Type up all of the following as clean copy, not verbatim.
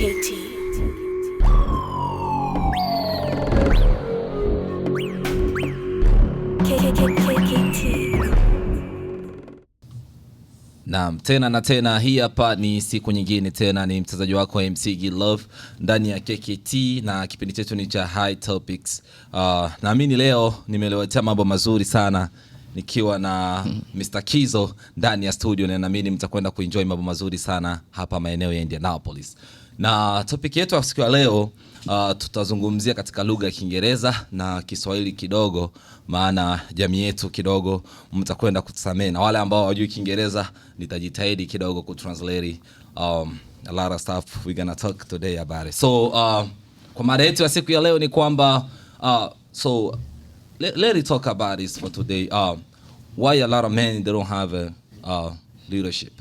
K.K.T. K.K.T. Naam, tena na tena, hii hapa ni siku nyingine tena, ni mchezaji wako MC Love ndani ya K.K.T na kipindi chetu ni cha High Topics. Naamini leo nimeletea mambo mazuri sana nikiwa na Mr. Kizo ndani ya studio, na naamini mtakwenda kuenjoy mambo mazuri sana hapa maeneo ya Indianapolis. Na topic yetu ya siku ya leo tutazungumzia katika lugha ya Kiingereza na Kiswahili kidogo, maana jamii yetu kidogo mtakwenda kutusamea, na wale ambao hawajui Kiingereza nitajitahidi kidogo kutranslate a lot of stuff we're gonna talk today about it. So kwa mada yetu ya siku ya leo ni kwamba let's talk about this for today. Why a lot of men they don't have leadership.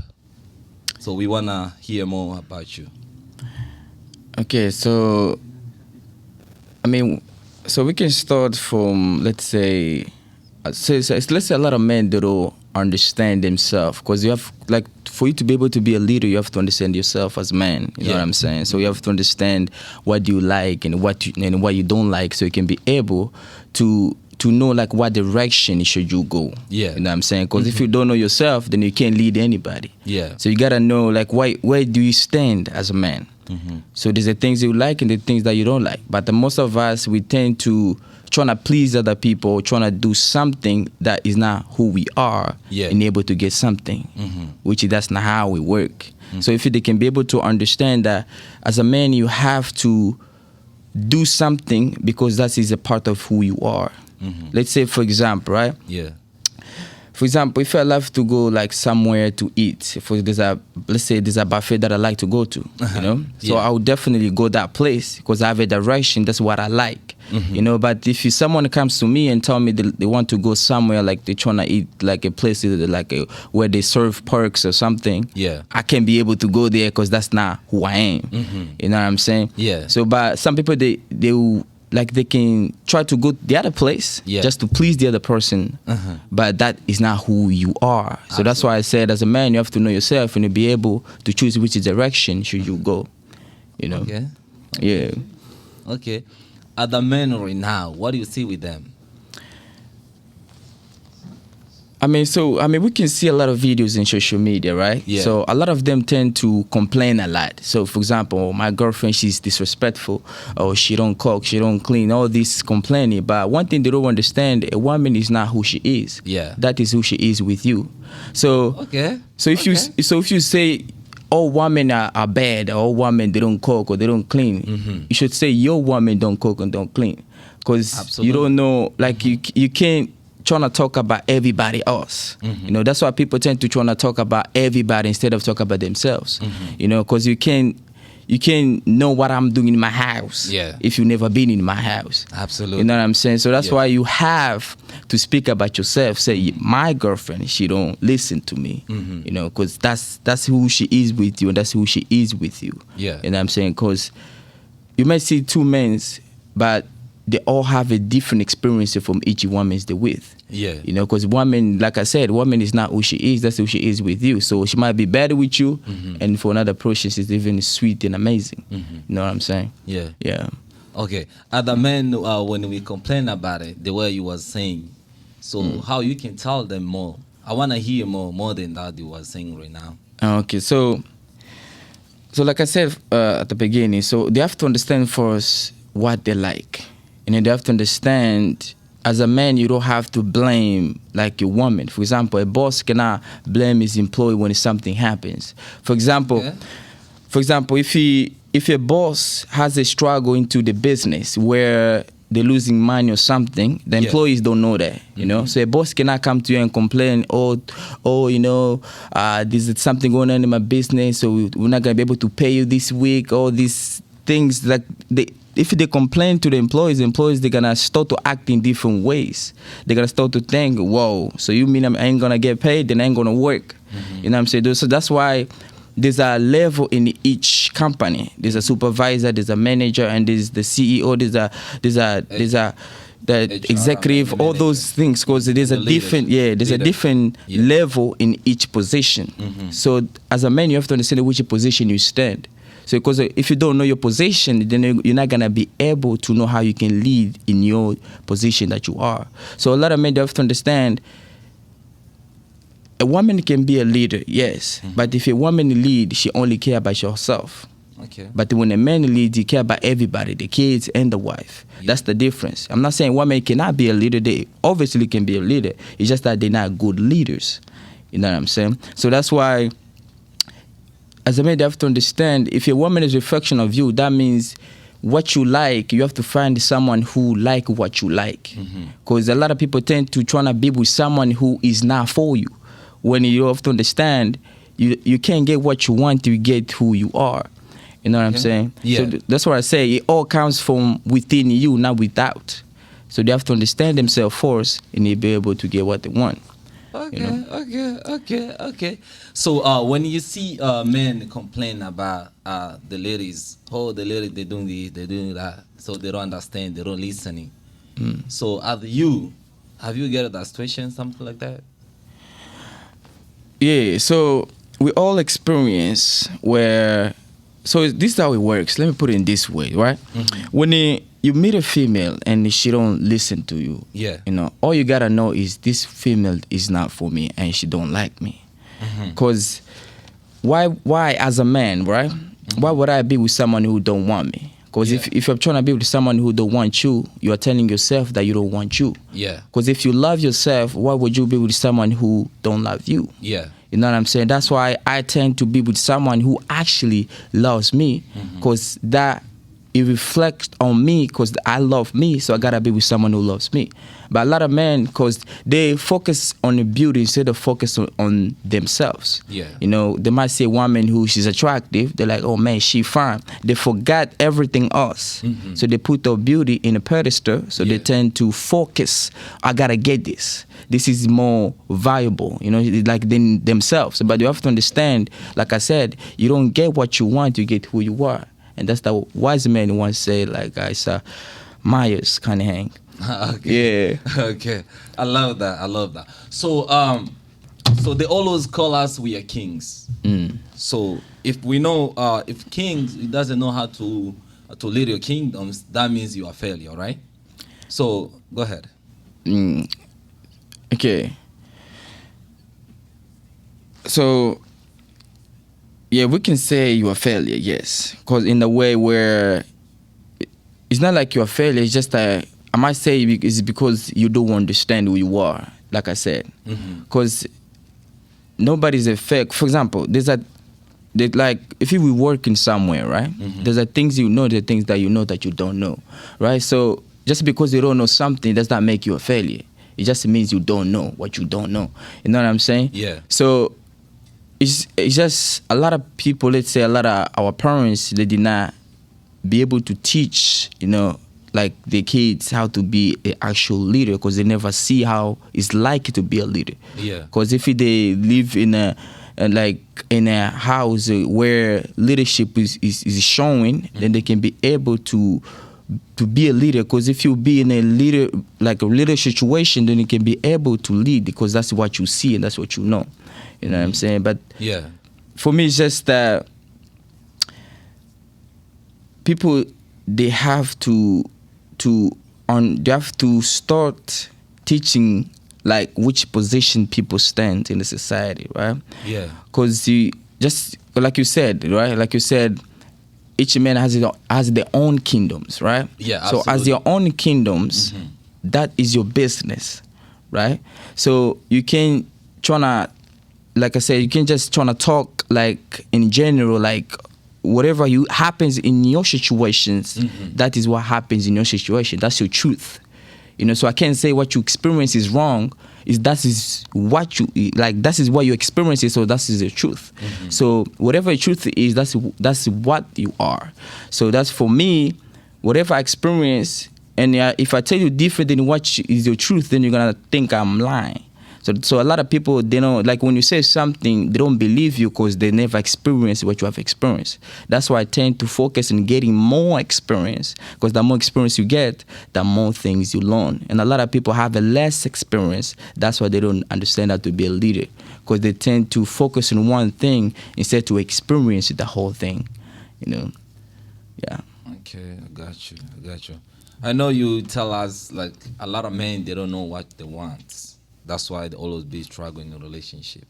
So we wanna hear more about you. Okay, so we can start from, let's say a lot of men that don't understand themselves, because you have, like, for you to be able to be a leader, you have to understand yourself as a man. You know what I'm saying? So you have to understand what you like and what you don't like, so you can be able to know, like, what direction should you go. Yeah. You know what I'm saying? Because if you don't know yourself, then you can't lead anybody. Yeah. So you gotta know, like, where do you stand as a man? So there's the things you like and the things that you don't like. But the most of us, we tend to trying to please other people, trying to do something that is not who we are, and able to get something, which that's not how we work. So if they can be able to understand that as a man, you have to do something because that is a part of who you are. Let's say, for example, right? Yeah. For example, if I love to go, like, somewhere to eat, let's say there's a buffet that I like to go to, you know? So I would definitely go that place because I have a direction, that's what I like, you know? But if someone comes to me and tell me they want to go somewhere, like they're trying to eat, like, a place like where they serve perks or something, I can't be able to go there because that's not who I am. You know what I'm saying? Yeah. So, but some people, they will, like, they can try to go the other place just to please the other person, but that is not who you are. So that's why I said, as a man, you have to know yourself and be able to choose which direction should you go, you know? Okay. Yeah. Okay. Other men right now, what do you see with them? We can see a lot of videos in social media, right? Yeah. So a lot of them tend to complain a lot. So, for example, my girlfriend, she's disrespectful, or she don't cook, she don't clean, all this complaining. But one thing they don't understand, a woman is not who she is. Yeah. That is who she is with you. So, So if you say all women are bad, or all women they don't cook or they don't clean, you should say your woman don't cook and don't clean, because you don't know, like, you can't trying to talk about everybody else. You know, that's why people tend to try to talk about everybody instead of talk about themselves. You know, because you can know what I'm doing in my house if you've never been in my house. Absolutely. You know what I'm saying? So that's why you have to speak about yourself. Say, my girlfriend, she don't listen to me. You know, because that's who she is with you, and that's who she is with you. Yeah. You know what I'm saying? Because you might see two men, but they all have a different experience from each woman they're with. Yeah. You know, because woman, like I said, woman is not who she is, that's who she is with you. So she might be better with you, and for another person, she's even sweet and amazing. You know what I'm saying? Yeah. Yeah. Okay. Other men, when we complain about it, the way you was saying, so how you can tell them more? I want to hear more than that you was saying right now. Okay, so like I said at the beginning, so they have to understand first what they like. And they have to understand, as a man, you don't have to blame, like, a woman. For example, a boss cannot blame his employee when something happens. For example, if a boss has a struggle into the business where they're losing money or something, the employees don't know that, you know? So a boss cannot come to you and complain, you know, there's something going on in my business, so we're not going to be able to pay you this week, all these things. Like, if they complain to the employees, they're going to start to act in different ways. They're going to start to think, whoa, so you mean I ain't going to get paid, then I ain't going to work. You know what I'm saying? So that's why there's a level in each company. There's a supervisor, there's a manager, and there's the CEO, there's the executive, all those things, because there's a different, a different level in each position. So as a man, you have to understand which position you stand. So because if you don't know your position, then you're not gonna be able to know how you can lead in your position that you are. So a lot of men have to understand. A woman can be a leader, yes, but if a woman lead, she only care about herself. Okay. But when a man leads, he care about everybody, the kids and the wife. Yeah. That's the difference. I'm not saying women cannot be a leader. They obviously can be a leader. It's just that they're not good leaders. You know what I'm saying? So that's why, as a man, they have to understand, if a woman is a reflection of you, that means what you like, you have to find someone who like what you like. Because a lot of people tend to try to be with someone who is not for you. When you have to understand, you can't get what you want to get who you are. You know what I'm saying? Yeah. So that's what I say. It all comes from within you, not without. So they have to understand themselves first, and they'll be able to get what they want. Okay, You know? okay. So when you see men complain about the ladies, the ladies they doing this, they doing that, so they don't understand, they don't listening. So have you get that situation, something like that? Yeah, so we all experience where, so this is how it works. Let me put it in this way, right? When you meet a female and she don't listen to you, Yeah. you know, all you gotta know is this female is not for me and she don't like me. Because why as a man, right? Why would I be with someone who don't want me? Because if you're trying to be with someone who don't want you, you are telling yourself that you don't want you. Yeah. Because if you love yourself, why would you be with someone who don't love you? Yeah. You know what I'm saying? That's why I tend to be with someone who actually loves me, because that it reflects on me, because I love me, so I gotta be with someone who loves me. But a lot of men, because they focus on the beauty instead of focus on themselves. Yeah. You know, they might see a woman who she's attractive, they're like, oh man, she fine. They forgot everything else. So they put their beauty in a pedestal, so they tend to focus, I gotta get this. This is more valuable, you know, like than themselves. But you have to understand, like I said, you don't get what you want, you get who you are. And that's the wise man once said, like I saw Myers kind of hang. Okay. Yeah. Okay. I love that. So so they always call us we are kings. So if we know if kings doesn't know how to lead your kingdoms, that means you are failure, right? So go ahead. Okay. So yeah, we can say you're a failure, yes. Because in the way where it's not like you're a failure, it's just that I might say it's because you don't understand who you are, like I said. Because nobody's a fake. For example, like if you were working somewhere, right? There's things you know, the things that you know that you don't know, right? So just because you don't know something does not make you a failure. It just means you don't know what you don't know. You know what I'm saying? Yeah. So it's just a lot of people, let's say a lot of our parents, they did not be able to teach, you know, like the kids how to be an actual leader, because they never see how it's like to be a leader. Yeah. Because if they live in a house where leadership is showing, then they can be able to be a leader. Because if you be in a leader situation, then you can be able to lead, because that's what you see and that's what you know. You know what I'm saying? But yeah, for me, it's just that people, they have to start teaching like which position people stand in the society, right? Yeah. Because just like you said, right? Like you said, each man has their own kingdoms, right? Yeah, So absolutely. as your own kingdoms, that is your business, right? So you can like I said, you can just try to talk like in general, like whatever happens in your situations, that is what happens in your situation. That's your truth. You know, so I can't say what you experience is wrong. That is what you experience is, so that is the truth. So whatever the truth is, that's what you are. So that's for me, whatever I experience, and if I tell you different than what is your truth, then you're gonna think I'm lying. So a lot of people, they know, like when you say something, they don't believe you because they never experienced what you have experienced. That's why I tend to focus on getting more experience, because the more experience you get, the more things you learn. And a lot of people have a less experience. That's why they don't understand how to be a leader, because they tend to focus on one thing instead to experience the whole thing. you know. Yeah. Okay, I got you. I know you tell us like a lot of men, they don't know what they want. That's why they always be struggling in a relationship.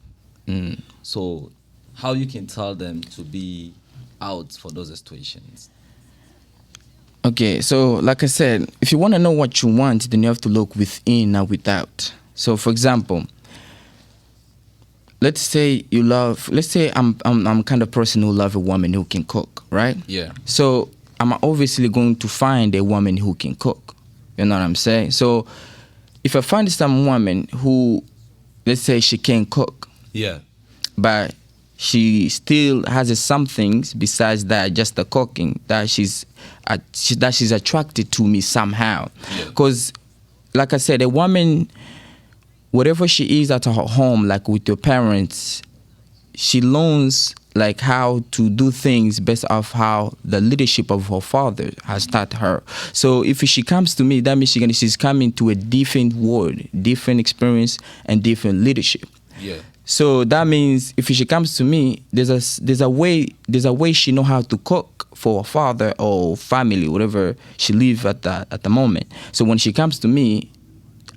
So how you can tell them to be out for those situations? Okay, so like I said, if you want to know what you want, then you have to look within and without. So for example, let's say I'm kind of person who love a woman who can cook, right? Yeah. So I'm obviously going to find a woman who can cook. You know what I'm saying? So if I find some woman who, let's say she can cook, Yeah. but she still has some things besides that, just the cooking, that she's attracted to me somehow. Because, like I said, a woman, whatever she is at her home, like with your parents, she learns like how to do things based off how the leadership of her father has taught her. So if she comes to me, that means she's coming to a different world, different experience, and different leadership. Yeah. So that means if she comes to me, there's a way she know how to cook for her father or family, whatever she live at the moment. So when she comes to me,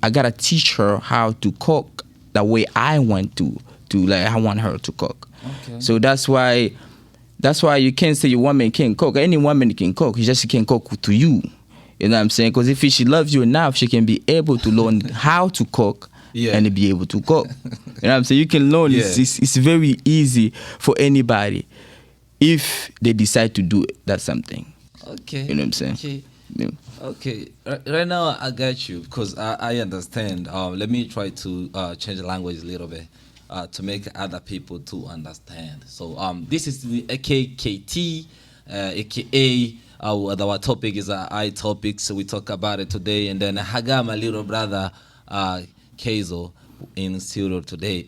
I gotta teach her how to cook the way I want I want her to cook. Okay. So that's why you can't say your woman can't cook. Any woman can cook. She can't cook to you. You know what I'm saying? Because if she loves you enough, she can be able to learn how to cook. Yeah. And be able to cook. You know what I'm saying? You can learn. Yeah. It's very easy for anybody if they decide to do it. That's something. Okay. You know what I'm saying? Okay. Yeah. Okay. Right now I got you because I understand. Let me try to change the language a little bit to make other people to understand. So this is the K.K.T, aka our topic is I topic, so we talk about it today, and then I got my little brother Keizo in studio today.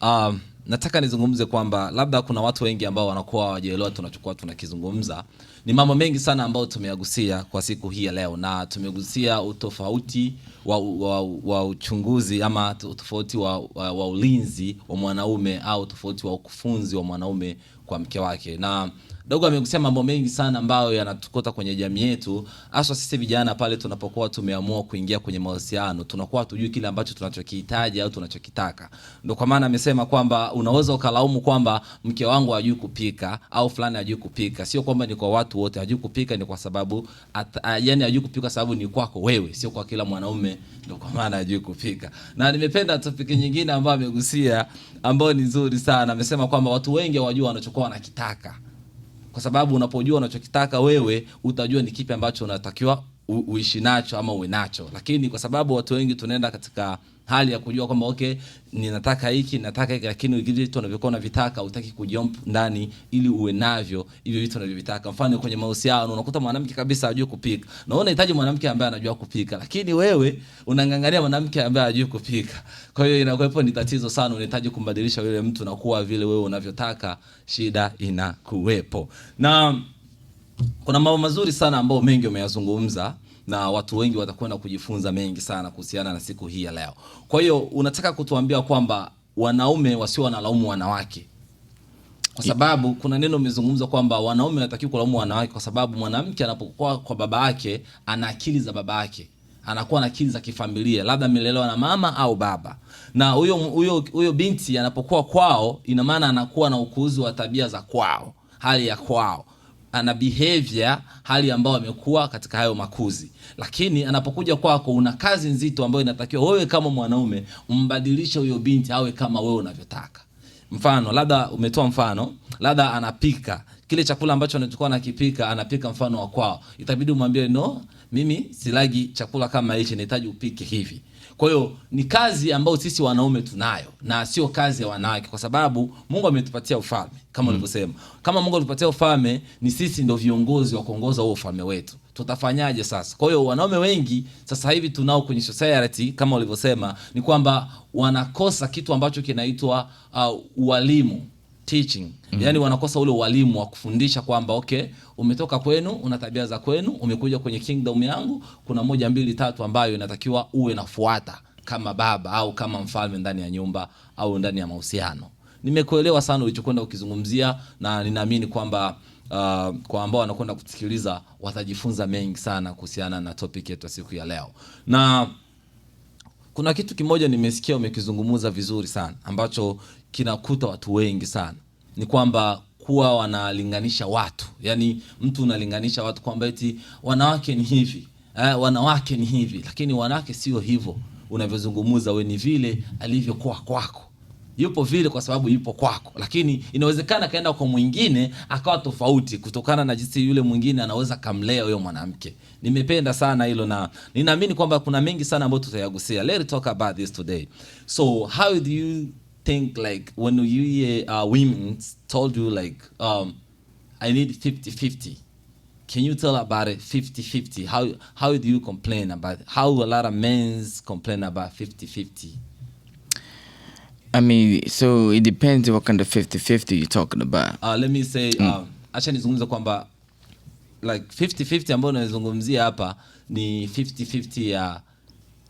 Nataka nizungumze kwamba labda kuna watu wengi ambao wanakuwa hawajaelewa tunachokuwa tunakizungumza. Ni mambo mengi sana ambayo tumeyagusia kwa siku hii ya leo, na tumegusia utofauti wa uchunguzi ama utofauti wa ulinzi wa mwanaume au utofauti wa ukufunzi wa mwanaume kwa mke wake. Na dogo amegusia mambo mengi sana ambayo yanatukota kwenye jamii yetu, hasa sisi vijana pale tunapokuwa tumeamua kuingia kwenye mahusiano, tunakuwa tujui kile ambacho tunachokihitaji au tunachokitaka. Ndio kwa maana amesema kwamba unaweza ukalaumu kwamba mke wangu hajui kupika au fulani hajui kupika. Sio kwamba ni kwa watu wote hajui kupika, ni kwa sababu yani hajui kupika kwa sababu ni kwako wewe, sio kwa kila mwanaume. Ndio kwa maana hajui kupika. Na nimependa topic nyingine ambayo amegusia ambayo ni nzuri sana. Amesema kwamba watu wengi hawajui wanachokuwa wanakitaka. Kwa sababu unapojua unachokitaka wewe, utajua ni kipi ambacho unatakiwa uishi nacho ama uwe nacho. Lakini kwa sababu watu wengi tunaenda katika hali ya kujua kwamba okay, ninataka hiki, lakini vile vitu unavyokuwa unavitaka hutaki kujiomba ndani ili uwe navyo hivyo vitu unavyovitaka. Mfano kwenye mahusiano unakuta mwanamke kabisa hajui kupika. Na unahitaji mwanamke ambaye anajua kupika, lakini wewe unangangania mwanamke ambaye hajui kupika. Kwa hiyo inakuwepo ni tatizo sana, unahitaji kumbadilisha yule mtu na kuwa vile wewe unavyotaka, shida inakuwepo. Na kuna mambo mazuri sana ambayo mengi umeyazungumza na watu wengi watakwenda kujifunza mengi sana kuhusiana na siku hii ya leo. Kwa hiyo unataka kutuambia kwamba wanaume wasio wanalaumu wanawake. Kwa sababu kuna neno umezungumza kwamba wanaume wanatakiwa kulaumu wanawake kwa sababu mwanamke anapokuwa kwa baba yake ana akili za baba yake. Anakuwa na akili za kifamilia, labda amelelewa na mama au baba. Na huyo binti anapokuwa kwao, ina maana anakuwa na ukuzi wa tabia za kwao, hali ya kwao. Ana behavior hali ambayo amekuwa katika hayo makuzi. Lakini anapokuja kwako una kazi nzito ambayo inatakiwa wewe kama mwanaume umbadilishe huyo binti awe kama wewe unavyotaka. Mfano, labda umetoa mfano, labda anapika kile chakula ambacho anachokuwa anakipika, anapika mfano wa kwao. Itabidi umwambie no, mimi silagi chakula kama hichi, nahitaji upike hivi. Kwa hiyo ni kazi ambayo sisi wanaume tunayo na sio kazi ya wanawake, kwa sababu Mungu ametupatia ufalme kama ulivyosema. Kama Mungu alitupatia ufalme, ni sisi ndio viongozi wa kuongoza huo ufalme wetu. Tutafanyaje sasa? Kwa hiyo wanaume wengi sasa hivi tunao kwenye society kama ulivyosema ni kwamba wanakosa kitu ambacho kinaitwa ualimu, teaching. Yani wanakosa ule ualimu wa kufundisha kwamba okay, umetoka kwenu, una tabia za kwenu, umekuja kwenye kingdom yangu, kuna 1 2 3 ambayo inatakiwa uwe nafuata kama baba au kama mfalme ndani ya nyumba au ndani ya mahusiano. nimekuelewa sana ulichokwenda ukizungumzia, na ninaamini kwamba kwa ambao wanakwenda kusikiliza watajifunza mengi sana kuhusiana na topic yetu ya siku ya leo. Na kuna kitu kimoja nimesikia umekizungumza vizuri sana ambacho kinakuta watu wengi sana, ni kwamba kuwa wanalinganisha watu. Yani mtu unalinganisha watu kwamba eti wanawake ni hivi, wanawake ni hivi, lakini wanawake sio hivyo unavyozungumza wewe, ni vile alivyokuwa kwako. Yupo vile kwa sababu yupo kwako, lakini inawezekana kaenda kwa mwingine akawa tofauti kutokana na jinsi yule mwingine anaweza kamlea huyo mwanamke. Nimependa sana hilo, na ninaamini kwamba kuna mengi sana ambayo tutayagusia. Let's talk about this today. So how do you think, like, when you hear women told you like I need 50-50, can you tell about it? 50-50, how do you complain about it? How a lot of men complain about 50-50? I mean, so it depends what kind of 50-50 you're talking about. Let me say, acha nizungumza kwamba like 50-50 ambayo nazungumzia hapa ni 50-50 ya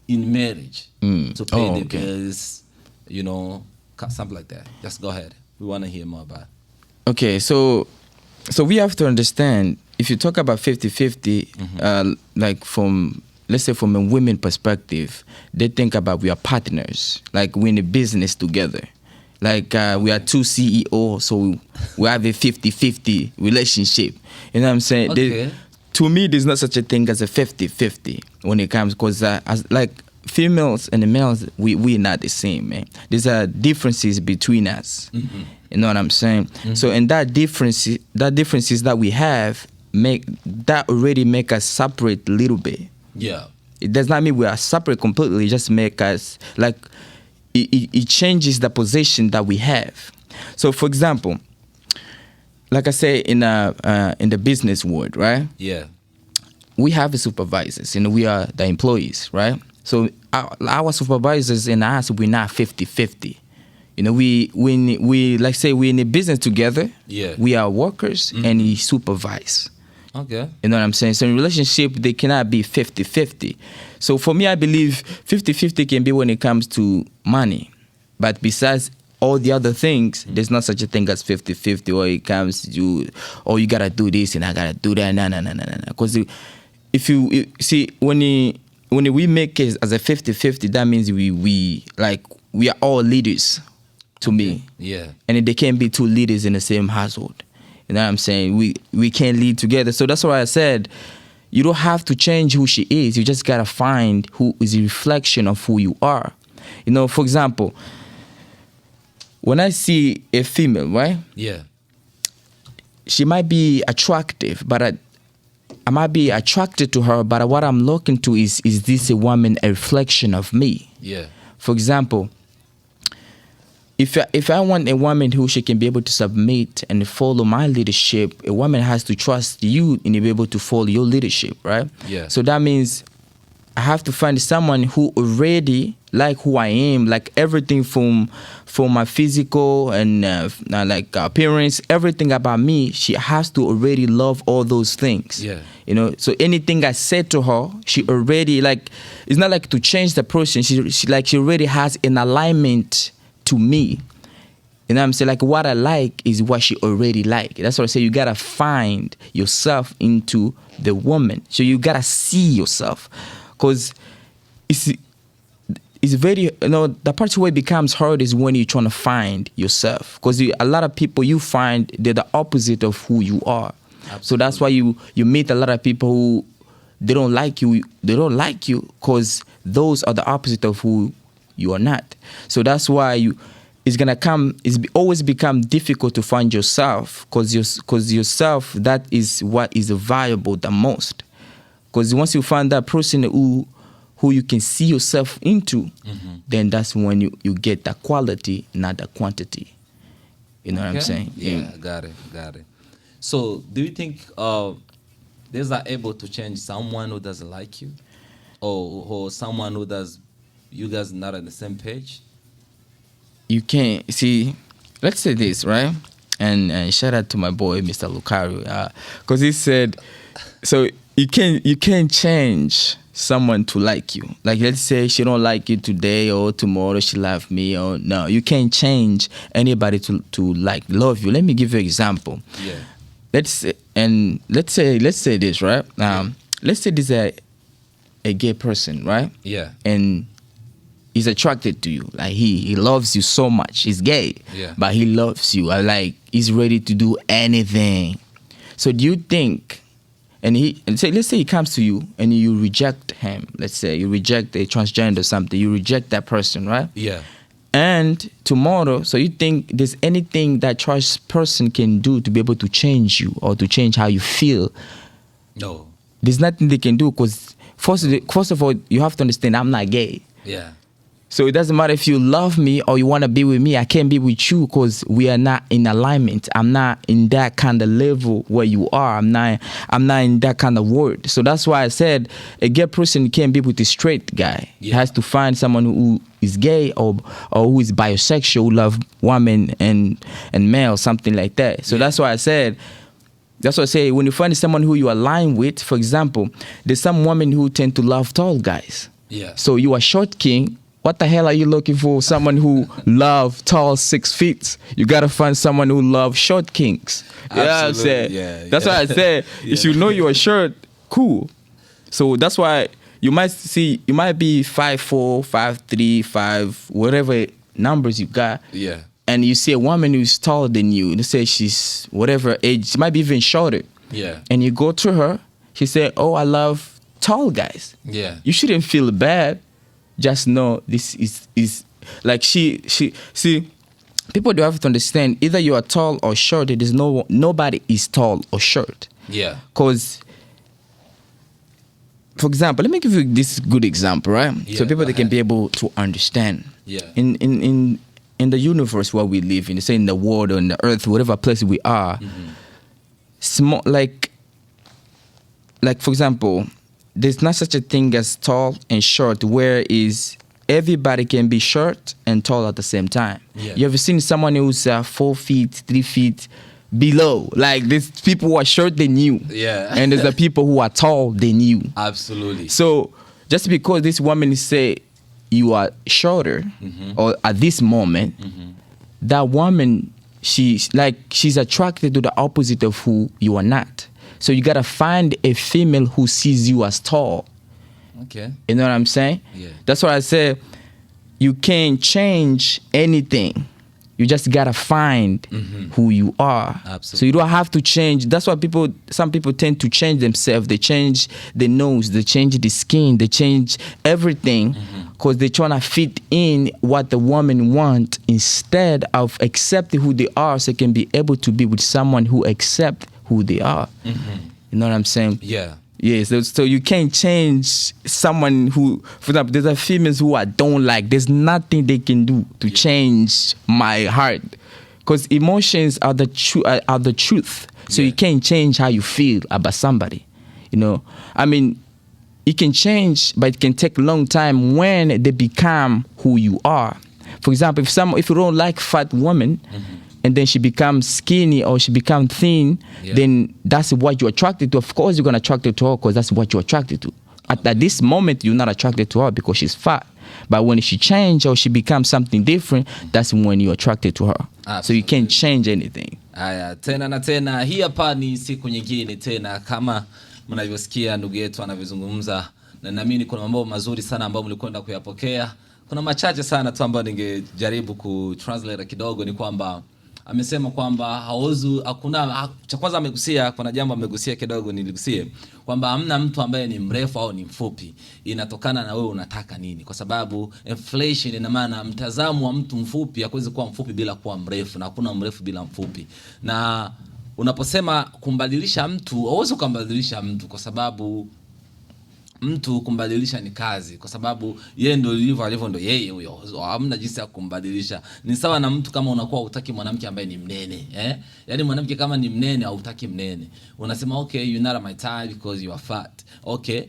in marriage, to pay the bills, you know, something like that. Just go ahead. We want to hear more about it. Okay, so we have to understand, if you talk about 50-50, like from, let's say from a women perspective, they think about we are partners, like we're in a business together. Like we are two CEOs, so we have a 50-50 relationship. You know what I'm saying? Okay. To me, there's not such a thing as a 50-50 when it comes, because as like females and the males, we're not the same, man. There's differences between us. You know what I'm saying? So, and that differences that we have already make us separate a little bit. Yeah. It does not mean we are separate completely. It just make us like it changes the position that we have. So, for example, like I say in the business world, right? Yeah. We have supervisors, and we are the employees, right? So our supervisors and us, we're not 50-50. You know, we like say we're in a business together. Yeah. We are workers and we supervise. Okay. You know what I'm saying? So in relationship, they cannot be 50-50. So for me, I believe 50-50 can be when it comes to money. But besides all the other things, there's not such a thing as 50-50 or it comes to, oh, you got to do this and I got to do that. No. Because if you see, when we make it as a 50-50, that means we are all leaders to me. Yeah. And there can't be two leaders in the same household. You know what I'm saying? We can't lead together. So that's why I said you don't have to change who she is. You just got to find who is a reflection of who you are. You know, for example, when I see a female, right? Yeah. She might be attractive, but I might be attracted to her, but what I'm looking to is this a woman a reflection of me? Yeah. For example, if I want a woman who she can be able to submit and follow my leadership, a woman has to trust you and be able to follow your leadership, right? Yeah. So that means I have to find someone who already like who I am, like everything from my physical and like appearance, everything about me. She has to already love all those things. Yeah. You know, so anything I said to her, she already like. It's not like to change the person. She already has an alignment to me. You know what I'm saying? Like what I like is what she already like. That's what I say. You gotta find yourself into the woman. So you gotta see yourself, because it's very, you know, the part where it becomes hard is when you're trying to find yourself, because a lot of people you find they're the opposite of who you are. Absolutely. So that's why you meet a lot of people who they don't like you. They don't like you because those are the opposite of who you are not. So that's why it's always become difficult to find yourself, because yourself, that is what is valuable the most. Because once you find that person who you can see yourself into, then that's when you get the quality, not the quantity. You know what I'm saying? Yeah, got it. So do you think these are able to change someone who doesn't like you, or someone who does, you guys not on the same page? You can't see. Let's say this, right? And shout out to my boy Mr. Lucario, because he said, so you can't change someone to like you. Like, let's say she don't like you today or tomorrow she love me, or no, you can't change anybody to love you. Let me give you an example. Yeah. Let's say this, right? Let's say this is a gay person, right? Yeah. And he's attracted to you. Like, he loves you so much. He's gay. Yeah. But he loves you. Like, he's ready to do anything. So do you think, let's say he comes to you and you reject him. Let's say you reject a transgender or something. You reject that person, right? Yeah. And tomorrow, so you think there's anything that trans person can do to be able to change you or to change how you feel? No. There's nothing they can do, because first of all, you have to understand I'm not gay. Yeah. So it doesn't matter if you love me or you want to be with me. I can't be with you because we are not in alignment. I'm not in that kind of level where you are. I'm not in that kind of world. So that's why I said a gay person can't be with a straight guy. Yeah. He has to find someone who is gay or who is bisexual, who love women and male, something like that. So that's why I said. That's what I say. When you find someone who you align with, for example, there's some women who tend to love tall guys. Yeah. So you are short king. What the hell are you looking for? Someone who love tall 6 feet. You gotta find someone who love short kings. You know what I'm saying? Yeah, that's why I said if you know you are short, cool. So that's why you might be 5'4", 5'3", 5, whatever numbers you got. Yeah. And you see a woman who's taller than you. Let's say she's whatever age, she might be even shorter. Yeah. And you go to her, she said, "Oh, I love tall guys." Yeah. You shouldn't feel bad. Just know this is like she see, people do have to understand, either you are tall or short. There's nobody is tall or short. Yeah. Because, for example, let me give you this good example, right? Yeah, so people go they can ahead. be able to understand. Yeah. In the universe where we live in, say in the world or in the earth, whatever place we are, small like for example, there's not such a thing as tall and short, where is everybody can be short and tall at the same time. Yeah. You ever seen someone who's 4 feet, 3 feet below? Like, there's people who are short than you. Yeah. And there's the people who are tall than you. Absolutely. So just because this woman say you are shorter, or at this moment, that woman, she's attracted to the opposite of who you are not. So you gotta find a female who sees you as tall. Okay. You know what I'm saying? Yeah. That's why I say you can't change anything. You just gotta find who you are. Absolutely. So you don't have to change. That's why some people tend to change themselves. They change the nose, they change the skin, they change everything, because they're trying to fit in what the woman wants instead of accepting who they are, so they can be able to be with someone who accepts who they are. You know what I'm saying? Yeah. Yeah, so you can't change someone who, for example, there's a females who I don't like. There's nothing they can do to change my heart, because emotions are the truth. So you can't change how you feel about somebody. You know, I mean, it can change, but it can take a long time when they become who you are. For example, if you don't like fat woman, and then she becomes skinny or she becomes thin, then that's what you're attracted to. Of course, you're going to attract to her because that's what you're attracted to. At this moment, you're not attracted to her because she's fat. But when she changes or she becomes something different, that's when you're attracted to her. Absolutely. So you can't change anything. Haya, tena na tena, hii hapa ni siku nyingine tena, kama mnavyosikia ndugu yetu anavyozungumza, na naamini kuna mambo mazuri sana ambayo mlikwenda kuyapokea. Kuna machache sana tu ambayo ningejaribu kutranslate kidogo. Ni kwamba amesema kwamba hakuna, cha kwanza amegusia, kuna jambo amegusia kidogo niligusie, kwamba hamna mtu ambaye ni mrefu au ni mfupi, inatokana na wewe unataka nini. Kwa sababu inflation ina maana mtazamo wa mtu mfupi hakuwezi kuwa mfupi bila kuwa mrefu, na hakuna mrefu bila mfupi. Na unaposema kumbadilisha mtu, huwezi kumbadilisha mtu, kwa sababu mtu kumbadilisha ni kazi, kwa sababu yeye ndio alivyo ndio yeye huyo. Hamna jinsi ya kumbadilisha. Ni sawa na mtu kama unakuwa hutaki mwanamke ambaye ni mnene, Yaani mwanamke kama ni mnene au hutaki mnene, unasema okay, you're not my type because you are fat. Okay,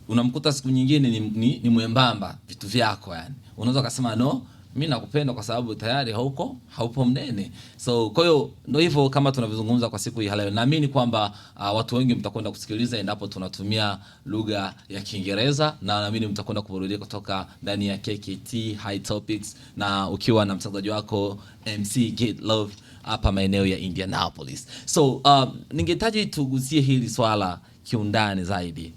unamkuta siku nyingine ni mwembamba, vitu vyako yani. Unaweza kusema no, mimi nakupenda kwa sababu tayari haupo mnene. So kwa hiyo ndio hivyo kama tunavyozungumza kwa siku hii leo. Naamini kwamba watu wengi mtakwenda kusikiliza endapo tunatumia lugha ya Kiingereza, na naamini mtakwenda kuburudika kutoka ndani ya K.K.T High Topics, na ukiwa na mtangazaji wako MC Get Love hapa maeneo ya Indianapolis. So ningehitaji tugusie hili swala kiundani zaidi,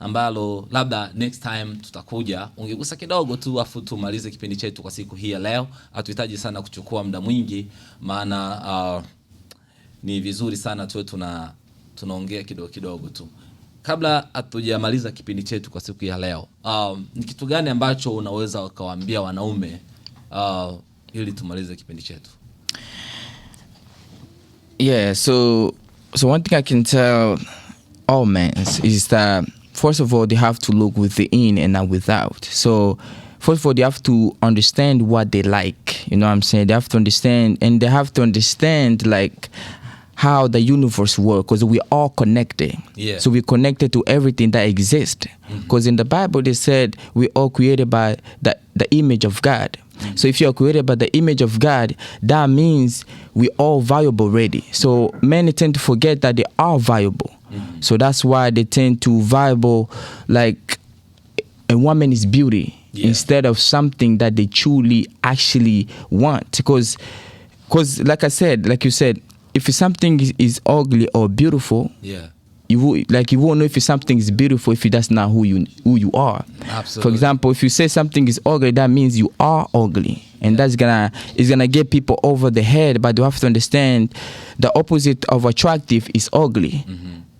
ambalo labda next time tutakuja ungegusa kidogo tu afu tumalize kipindi chetu kwa siku hii ya leo. Hatuhitaji sana kuchukua muda mwingi, maana ni vizuri sana tuwe tunaongea kidogo tu kabla hatujamaliza kipindi chetu kwa siku ya leo. Ni kitu gani ambacho unaweza ukawaambia wanaume ili tumalize kipindi chetu? Yeah, so one thing I can tell all men is that first of all, they have to look within and not without. So first of all, they have to understand what they like. You know what I'm saying? They have to understand, and they have to understand like how the universe works, because we're all connected. Yeah. So we're connected to everything that exists. Because in the Bible, they said we're all created by the image of God. So if you're created by the image of God, that means we're all valuable already. So many tend to forget that they are valuable. So that's why they tend to value like a woman's beauty instead of something that they truly actually want. Because like you said, if something is ugly or beautiful, you won't know if something is beautiful if that's not who you are. Absolutely. For example, if you say something is ugly, that means you are ugly, and it's gonna get people over the head. But you have to understand the opposite of attractive is ugly.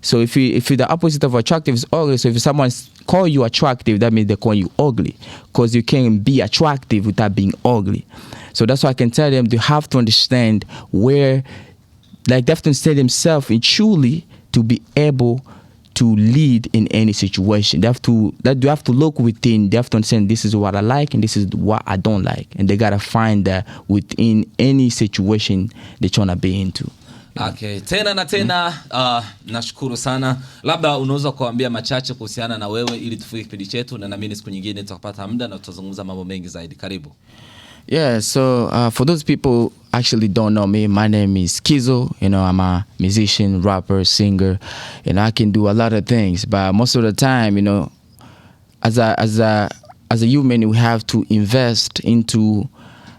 So if the opposite of attractive is ugly, so if someone call you attractive, that means they call you ugly, because you can't be attractive without being ugly. So that's why I can tell them they have to understand where, like they have to understand themselves and truly to be able to lead in any situation. They have to look within. They have to understand this is what I like and this is what I don't like, and they gotta find that within any situation they're trying to be into. Okay, tena na tena nashukuru sana. Labda unaweza kuambia machache kuhusiana na wewe ili tufike kipindi chetu, na naamini siku nyingine tutapata muda na tutazungumza mambo mengi zaidi. Karibu. Yeah, so for those people actually don't know me, my name is Kizo. You know, I'm a musician, rapper, singer. You know, I can do a lot of things, but most of the time, you know, as a human, we have to invest into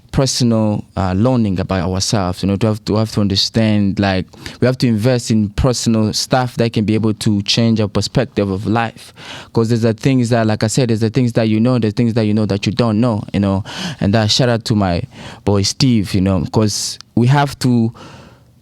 personal learning about ourselves. You know, to have to understand, like we have to invest in personal stuff that can be able to change our perspective of life. Because there's the things that, like I said, there's the things that you know, there's things that you know that you don't know. You know, and shout out to my boy Steve. You know, because we have to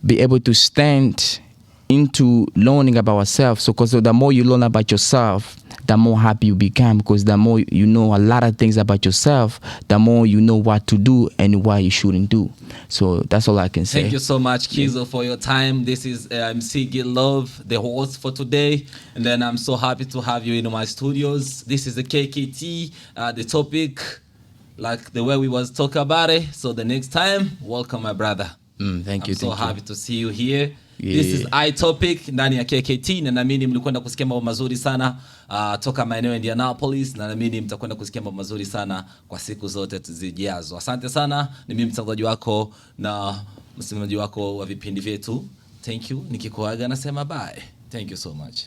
be able to stand into learning about ourselves. So, because the more you learn about yourself, the more happy you become, because the more you know a lot of things about yourself, the more you know what to do and what you shouldn't do. So that's all I can say. Thank you so much, Kizo, for your time. This is MC Get Love, the host for today. And then I'm so happy to have you in my studios. This is the K.K.T, the topic, like the way we was talking about it. So the next time, welcome my brother. Thank you. I'm so happy to see you here. Yeah. This is I Topic ndani ya K.K.T, na naamini mlikwenda kusikia mambo mazuri sana toka maeneo ya Indianapolis, na naamini mtakwenda kusikia mambo mazuri sana kwa siku zote zijazo. Asante sana. Ni mimi mtangazaji wako na msimamizi wako wa vipindi vyetu. Thank you. Nikikuaga nasema bye. Thank you so much.